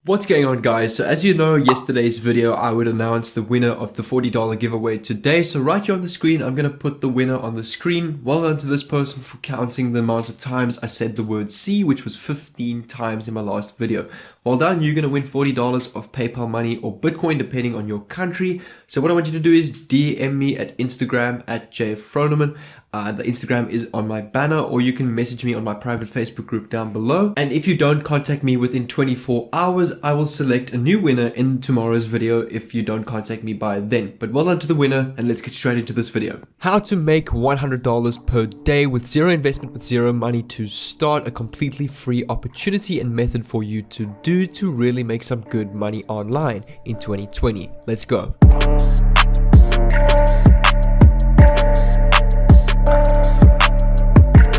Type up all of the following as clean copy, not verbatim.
What's going on, guys? So as you know, yesterday's video I would announce the winner of the $40 giveaway today. So right here on the screen, I'm going to put the winner on the screen. Well done to this person for counting the amount of times I said the word C, which was 15 times in my last video. Well done, you're going to win $40 of PayPal money or Bitcoin depending on your country. So what I want you to do is DM me at Instagram at JFFroneman. The Instagram is on my banner, or you can message me on my private Facebook group down below. And if you don't contact me within 24 hours, I will select a new winner in tomorrow's video if you don't contact me by then. But well done to the winner, and let's get straight into this video. How to make $100 per day with zero investment, with zero money to start. A completely free opportunity and method for you to do to really make some good money online in 2020. Let's go.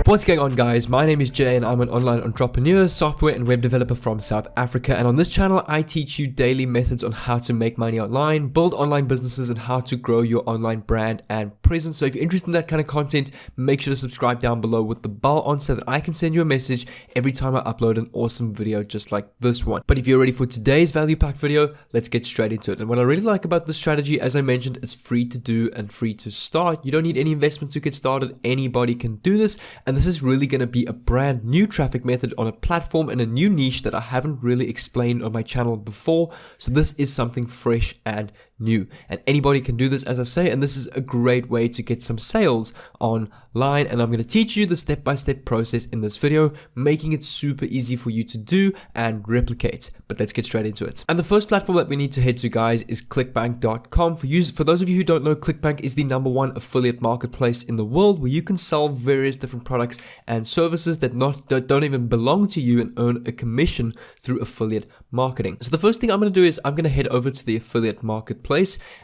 What's going on, guys? My name is Jay and I'm an online entrepreneur, software and web developer from South Africa, and on this channel I teach you daily methods on how to make money online, build online businesses, and how to grow your online brand and presence. So if you're interested in that kind of content, make sure to subscribe down below with the bell on so that I can send you a message every time I upload an awesome video just like this one. But if you're ready for today's value pack video, let's get straight into it. And what I really like about this strategy, as I mentioned, it's free to do and free to start. You don't need any investment to get started. Anybody can do this, and this is really going to be a brand new traffic method on a platform and a new niche that I haven't really explained on my channel before. So this is something fresh and new, and anybody can do this, as I say, and this is a great way to get some sales online. And I'm going to teach you the step-by-step process in this video, making it super easy for you to do and replicate. But let's get straight into it. And the first platform that we need to head to, guys, is clickbank.com. For those of you who don't know, ClickBank is the #1 affiliate marketplace in the world where you can sell various different products and services that don't even belong to you and earn a commission through affiliate marketing. So the first thing I'm going to do is I'm going to head over to the affiliate marketplace,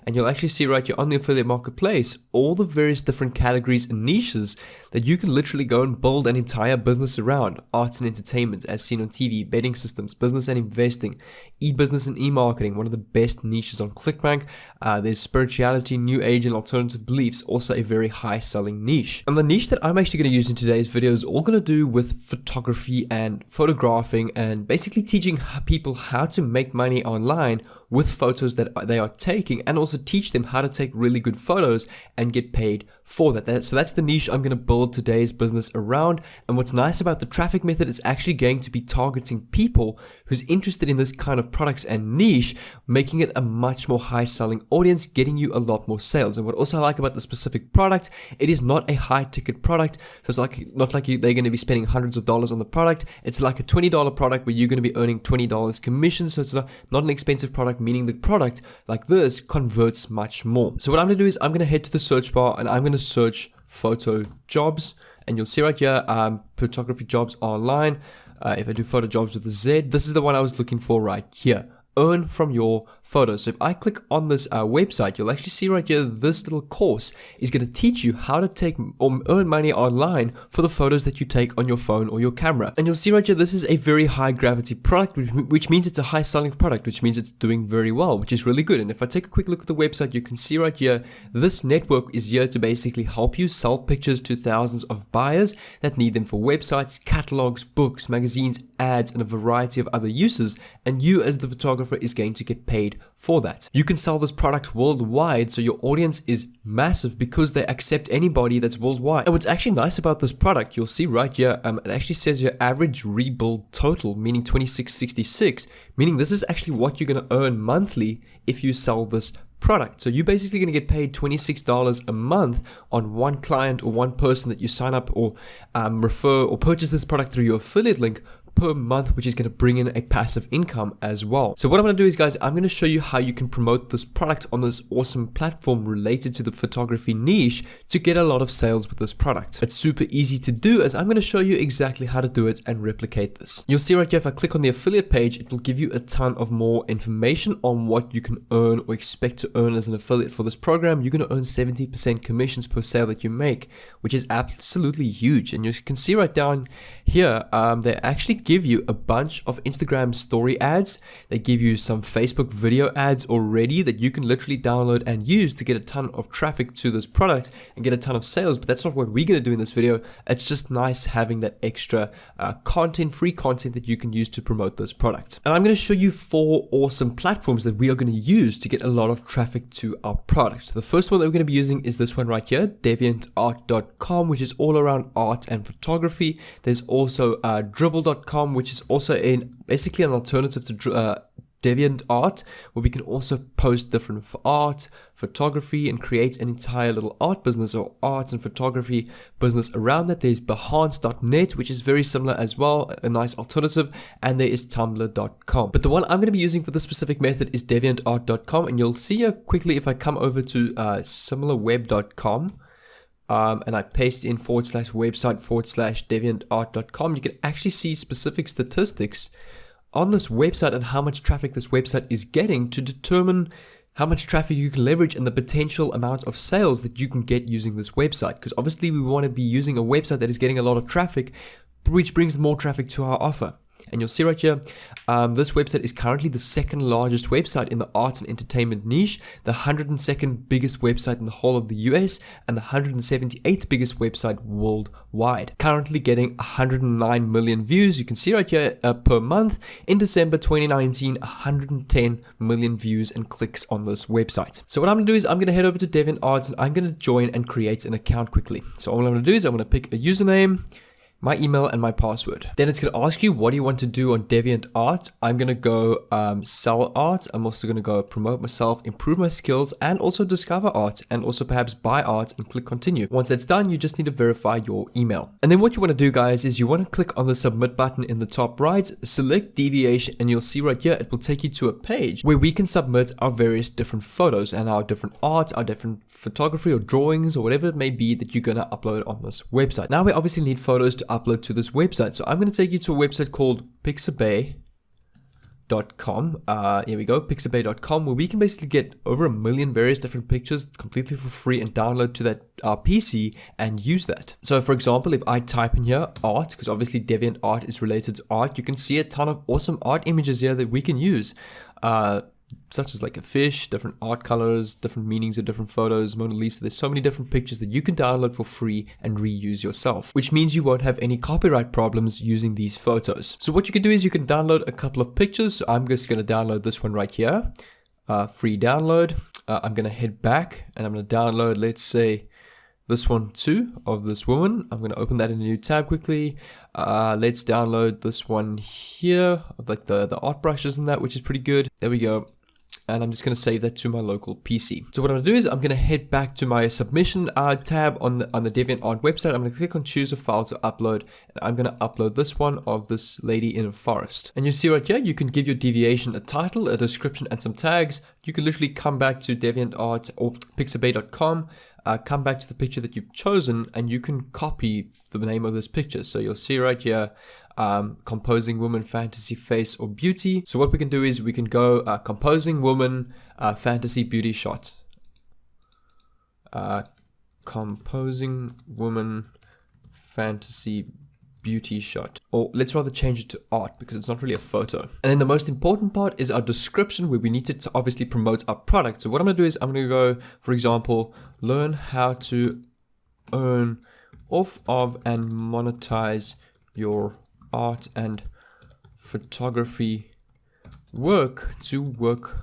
and you'll actually see right here on the affiliate marketplace all the various different categories and niches that you can literally go and build an entire business around. Arts and entertainment, as seen on TV, betting systems, business and investing, e-business and e-marketing, one of the best niches on ClickBank. There's spirituality, new age and alternative beliefs, also a very high selling niche. And the niche that I'm actually going to use in today's video is all going to do with photography and photographing, and basically teaching people how to make money online with photos that they are taking, and also teach them how to take really good photos and get paid for that. So that's the niche I'm going to build today's business around. And what's nice about the traffic method, it's actually going to be targeting people who's interested in this kind of products and niche, making it a much more high selling audience, getting you a lot more sales. And what also I like about the specific product, it is not a high ticket product. So it's not like they're going to be spending hundreds of dollars on the product. It's like a $20 product where you're going to be earning $20 commission. So it's not an expensive product, meaning the product like this converts much more. So what I'm going to do is I'm going to head to the search bar and I'm going to search photo jobs, and you'll see right here photography jobs online. If I do photo jobs with a Z, this is the one I was looking for right here. Earn from your photos. So if I click on this website, you'll actually see right here, this little course is going to teach you how to take or earn money online for the photos that you take on your phone or your camera. And you'll see right here, this is a very high gravity product, which means it's a high selling product, which means it's doing very well, which is really good. And if I take a quick look at the website, you can see right here, this network is here to basically help you sell pictures to thousands of buyers that need them for websites, catalogs, books, magazines, ads, and a variety of other uses. And you as the photographer is going to get paid for that. You can sell this product worldwide, so your audience is massive because they accept anybody that's worldwide. And what's actually nice about this product, you'll see right here, it actually says your average rebuild total, meaning 2666, meaning this is actually what you're going to earn monthly if you sell this product. So you're basically going to get paid $26 a month on one client or one person that you sign up or refer or purchase this product through your affiliate link per month, which is going to bring in a passive income as well. So what I'm going to do is, guys, I'm going to show you how you can promote this product on this awesome platform related to the photography niche to get a lot of sales with this product. It's super easy to do, as I'm going to show you exactly how to do it and replicate this. You'll see right here, if I click on the affiliate page, it will give you a ton of more information on what you can earn or expect to earn as an affiliate for this program. You're going to earn 70% commissions per sale that you make, which is absolutely huge. And you can see right down here, they're actually give you a bunch of Instagram story ads. They give you some Facebook video ads already that you can literally download and use to get a ton of traffic to this product and get a ton of sales. But that's not what we're going to do in this video. It's just nice having that extra free content that you can use to promote this product. And I'm going to show you 4 awesome platforms that we are going to use to get a lot of traffic to our product. The first one that we're going to be using is this one right here, DeviantArt.com, which is all around art and photography. There's also Dribbble.com, which is also basically an alternative to DeviantArt, where we can also post different art, photography, and create an entire little art business or arts and photography business around that. There's Behance.net, which is very similar as well, a nice alternative, and there is Tumblr.com. But the one I'm going to be using for this specific method is DeviantArt.com, and you'll see here quickly if I come over to SimilarWeb.com, and I paste in /website/DeviantArt.com, you can actually see specific statistics on this website and how much traffic this website is getting to determine how much traffic you can leverage and the potential amount of sales that you can get using this website. Because obviously we want to be using a website that is getting a lot of traffic, which brings more traffic to our offer. And you'll see right here, this website is currently the 2nd largest website in the arts and entertainment niche, the 102nd biggest website in the whole of the US, and the 178th biggest website worldwide. Currently getting 109 million views. You can see right here per month. In December 2019, 110 million views and clicks on this website. So what I'm going to do is I'm going to head over to DeviantArt and I'm going to join and create an account quickly. So all I'm going to do is I'm going to pick a username, my email, and my password. Then it's going to ask you, what do you want to do on DeviantArt? I'm going to go sell art. I'm also going to go promote myself, improve my skills, and also discover art, and also perhaps buy art, and click continue. Once that's done, you just need to verify your email. And then what you want to do, guys, is you want to click on the submit button in the top right, select deviation, and you'll see right here, it will take you to a page where we can submit our various different photos and our different art, our different photography or drawings or whatever it may be that you're going to upload on this website. Now we obviously need photos to upload to this website. So I'm going to take you to a website called Pixabay.com. Here we go, Pixabay.com, where we can basically get over 1 million various different pictures completely for free and download to that PC and use that. So for example, if I type in here art, because obviously DeviantArt is related to art, you can see a ton of awesome art images here that we can use. Such as like a fish, different art colors, different meanings of different photos, Mona Lisa. There's so many different pictures that you can download for free and reuse yourself, which means you won't have any copyright problems using these photos. So what you can do is you can download a couple of pictures. So I'm just going to download this one right here, free download. I'm going to head back and I'm going to download, let's say, this one too, of this woman. I'm going to open that in a new tab quickly. Let's download this one here of like the art brushes and that, which is pretty good. There we go. And I'm just going to save that to my local PC. So what I'm going to do is I'm going to head back to my submission tab on the DeviantArt website. I'm going to click on choose a file to upload. And I'm going to upload this one of this lady in a forest. And you see right here, you can give your deviation a title, a description, and some tags. You can literally come back to DeviantArt or Pixabay.com, come back to the picture that you've chosen, and you can copy the name of this picture. So you'll see right here, composing woman, fantasy, face, or beauty. So what we can do is we can go composing woman, fantasy, beauty shot. Composing woman, fantasy, beauty shot. Or let's rather change it to art because it's not really a photo. And then the most important part is our description, where we need to obviously promote our product. So what I'm going to do is I'm going to go, for example, learn how to earn off of and monetize your art and photography work to work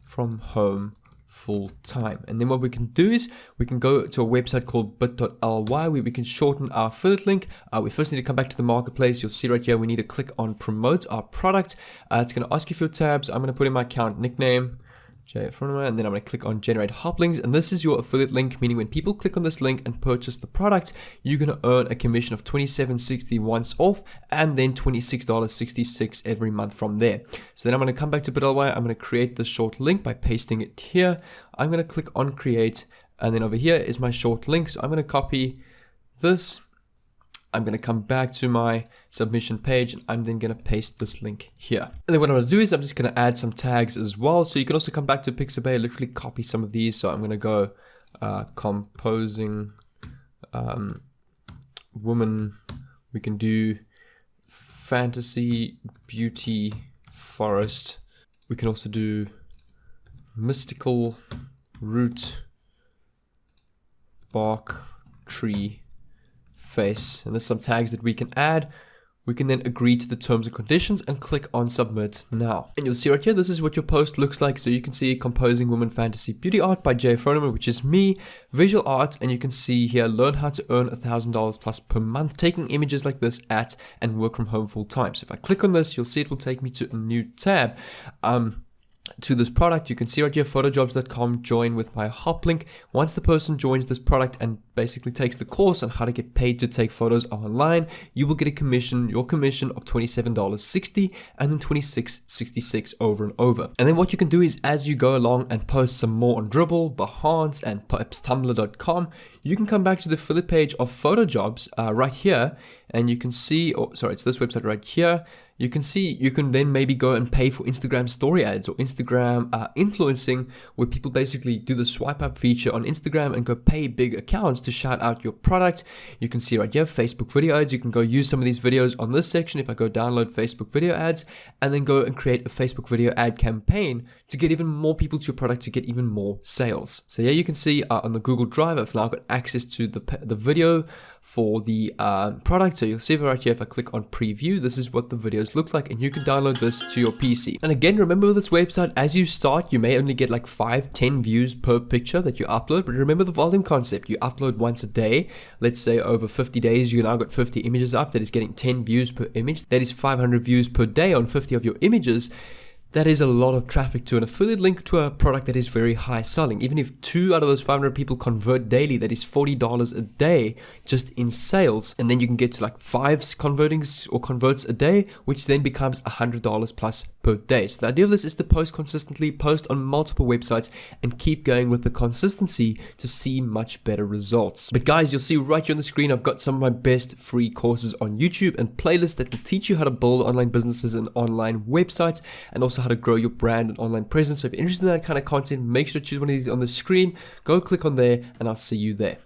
from home full time. And then what we can do is we can go to a website called bit.ly where we can shorten our affiliate link. We first need to come back to the marketplace. You'll see right here we need to click on promote our product. It's going to ask you for your tabs. I'm going to put in my account nickname, and then I'm going to click on generate hop links, and this is your affiliate link, meaning when people click on this link and purchase the product, you're going to earn a commission of $27.60 once off, and then $26.66 every month from there. So then I'm going to come back to bit.ly. I'm going to create the short link by pasting it here. I'm going to click on create, and then over here is my short link. So I'm going to copy this. I'm going to come back to my submission page, and I'm then going to paste this link here. And then what I'm going to do is I'm just going to add some tags as well. So you can also come back to Pixabay, literally copy some of these. So I'm going to go composing woman. We can do fantasy beauty forest. We can also do mystical root bark tree face, and there's some tags that we can add. We can then agree to the terms and conditions and click on submit now. And you'll see right here, this is what your post looks like. So you can see composing woman fantasy beauty art by Jay Froneman, which is me, visual art, and you can see here, learn how to earn $1,000 plus per month, taking images like this at and work from home full time. So if I click on this, you'll see it will take me to a new tab. To this product. You can see right here, photojobs.com, join with my hop link. Once the person joins this product and basically takes the course on how to get paid to take photos online, you will get a commission, your commission of $27.60 and then $26.66 over and over. And then what you can do is, as you go along and post some more on Dribbble, Behance, and perhaps tumblr.com, you can come back to the affiliate page of Photojobs right here, and you can see, it's this website right here. You can see, you can then maybe go and pay for Instagram story ads or Instagram influencing, where people basically do the swipe up feature on Instagram and go pay big accounts to shout out your product. You can see right here, Facebook video ads. You can go use some of these videos on this section. If I go download Facebook video ads and then go and create a Facebook video ad campaign to get even more people to your product, to get even more sales. So yeah, you can see on the Google Drive, I've now got access to the video for the product. So you'll see right here, if I click on preview, this is what the videos look like, and you can download this to your PC. And again, remember with this website, as you start, you may only get like 5-10 views per picture that you upload, but remember the volume concept. You upload once a day. Let's say over 50 days, you now got 50 images up. That is getting 10 views per image. That is 500 views per day on 50 of your images. That is a lot of traffic to an affiliate link to a product that is very high selling. Even if 2 out of those 500 people convert daily, that is $40 a day just in sales. And then you can get to like 5 converts a day, which then becomes $100 plus per day. So the idea of this is to post consistently, post on multiple websites, and keep going with the consistency to see much better results. But guys, you'll see right here on the screen, I've got some of my best free courses on YouTube and playlists that will teach you how to build online businesses and online websites, and also how to grow your brand and online presence. So if you're interested in that kind of content, make sure to choose one of these on the screen. Go click on there, and I'll see you there.